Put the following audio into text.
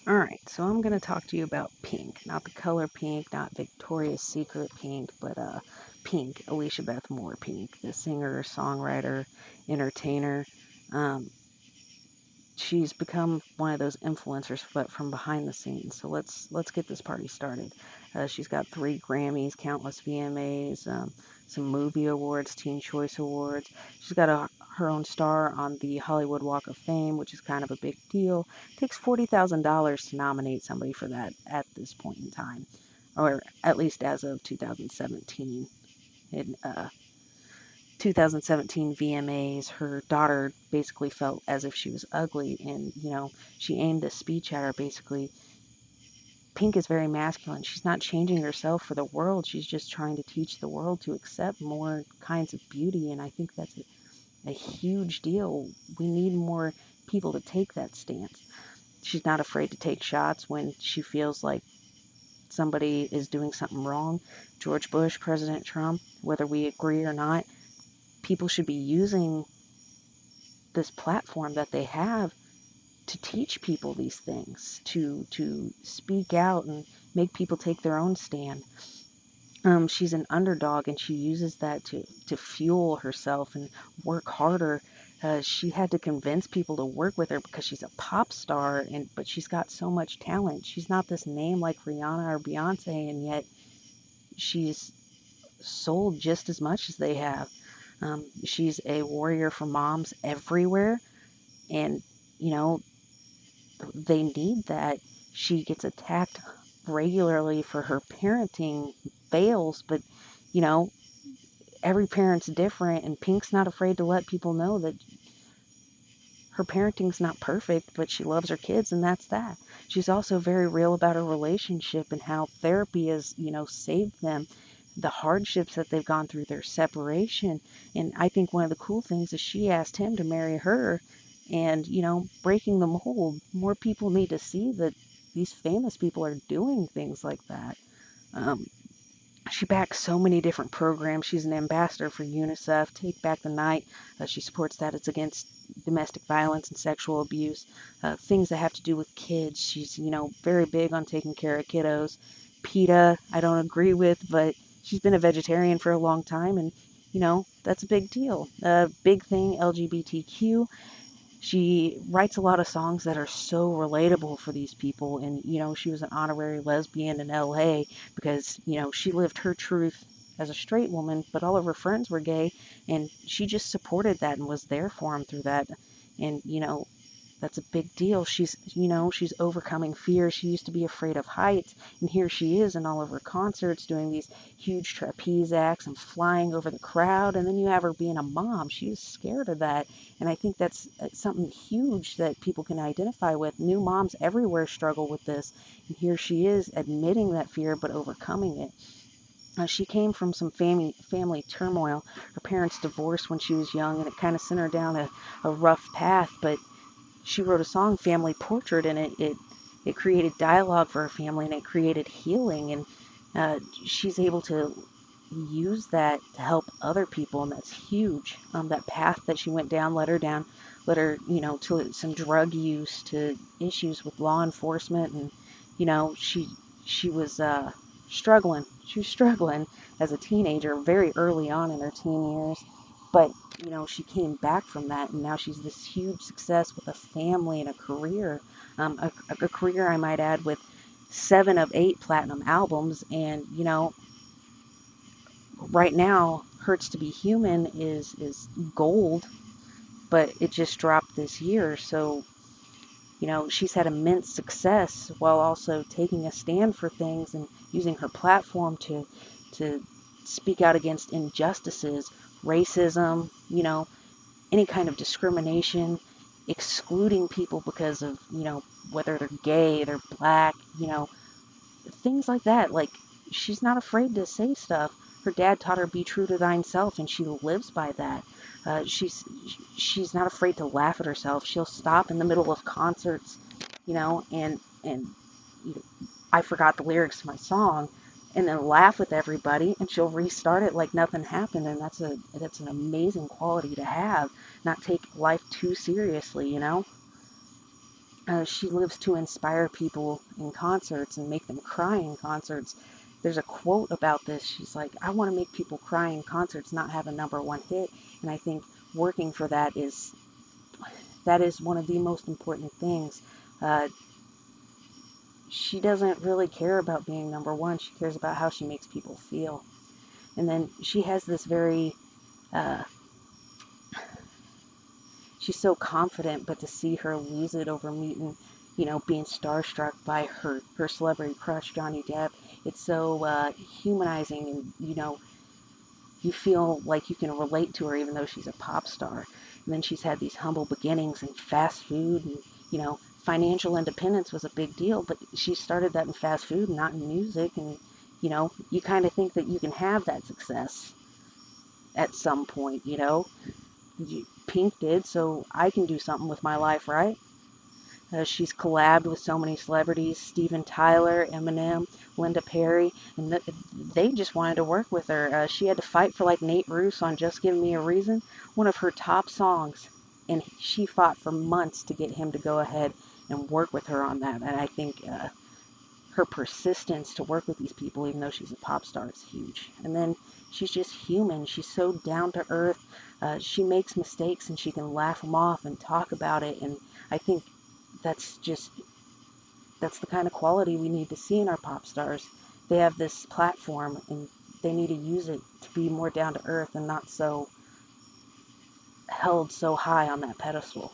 Alright, so I'm going to talk to you about Pink. Not the color pink, not Victoria's Secret pink, but Pink, Alicia Beth Moore Pink, the singer, songwriter, entertainer. Um, she's become one of those influencers, but from behind the scenes. So let's get this party started. She's got 3 Grammys, countless VMAs, some movie awards, Teen Choice Awards. She's got her own star on the Hollywood Walk of Fame, which is kind of a big deal. It takes $40,000 to nominate somebody for that at this point in time, or at least as of 2017. And 2017 VMAs, her daughter basically felt as if she was ugly, and she aimed a speech at her. Basically, Pink is very masculine. She's not changing herself for the world. She's just trying to teach the world to accept more kinds of beauty, and I think that's a huge deal. We need more people to take that stance. She's not afraid to take shots when she feels like somebody is doing something wrong. George Bush, President Trump, whether we agree or not, people should be using this platform that they have to teach people these things, to speak out and make people take their own stand. She's an underdog, and she uses that to fuel herself and work harder. She had to convince people to work with her because she's a pop star, and but she's got so much talent. She's not this name like Rihanna or Beyonce, and yet she's sold just as much as they have. She's a warrior for moms everywhere, and you know they need that. She gets attacked regularly for her parenting fails, but you know, every parent's different, and Pink's not afraid to let people know that her parenting's not perfect, but she loves her kids, and that's that. She's also very real about her relationship and how therapy has, saved them, the hardships that they've gone through, their separation. And I think one of the cool things is she asked him to marry her, and, breaking the mold. More people need to see that these famous people are doing things like that. Um, she backs so many different programs. She's an ambassador for UNICEF, Take Back the Night. She supports that. It's against domestic violence and sexual abuse, things that have to do with kids. She's, very big on taking care of kiddos. PETA, I don't agree with, but she's been a vegetarian for a long time, and, that's a big deal. Big thing, LGBTQ. She writes a lot of songs that are so relatable for these people. And, she was an honorary lesbian in LA because, she lived her truth as a straight woman, but all of her friends were gay. And she just supported that and was there for them through that. And, that's a big deal. She's overcoming fear. She used to be afraid of heights, and here she is in all of her concerts doing these huge trapeze acts and flying over the crowd. And then you have her being a mom. She was scared of that, and I think that's something huge that people can identify with. New moms everywhere struggle with this, and here she is admitting that fear but overcoming it. She came from some family turmoil. Her parents divorced when she was young, and it kind of sent her down a rough path. But she wrote a song, Family Portrait, and it created dialogue for her family, and it created healing. And she's able to use that to help other people, and that's huge. That path that she went down led her, to some drug use, to issues with law enforcement, and she was struggling. She was struggling as a teenager, very early on in her teen years, but she came back from that, and now she's this huge success with a family and a career, a career I might add with 7 of 8 platinum albums, and right now, Hurts to Be Human is gold, but it just dropped this year. So, she's had immense success while also taking a stand for things and using her platform to speak out against injustices, racism, any kind of discrimination, excluding people because of, whether they're gay, they're black, things like that. Like, she's not afraid to say stuff. Her dad taught her be true to thine-self, and she lives by that. She's not afraid to laugh at herself. She'll stop in the middle of concerts, and you know, I forgot the lyrics to my song, and then laugh with everybody, and she'll restart it like nothing happened. And that's an amazing quality to have. Not take life too seriously. She lives to inspire people in concerts and make them cry in concerts. There's a quote about this. She's like, I want to make people cry in concerts, not have a number one hit. And I think working for that is one of the most important things. Uh, she doesn't really care about being number one. She cares about how she makes people feel. And then she has this very, uh, she's so confident, but to see her lose it over meeting, being starstruck by her celebrity crush, Johnny Depp, it's so humanizing, and you feel like you can relate to her even though she's a pop star. And then she's had these humble beginnings in fast food, and financial independence was a big deal, but she started that in fast food, not in music. And you kind of think that you can have that success at some point. Pink did, so I can do something with my life, right? She's collabed with so many celebrities: Steven Tyler, Eminem, Linda Perry, and they just wanted to work with her. She had to fight for like Nate Ruess on Just Give Me a Reason, one of her top songs, and she fought for months to get him to go ahead and work with her on that. And I think her persistence to work with these people, even though she's a pop star, is huge. And then she's just human. She's so down to earth. She makes mistakes and she can laugh them off and talk about it. And I think that's just that's the kind of quality we need to see in our pop stars. They have this platform and they need to use it to be more down to earth and not so held so high on that pedestal.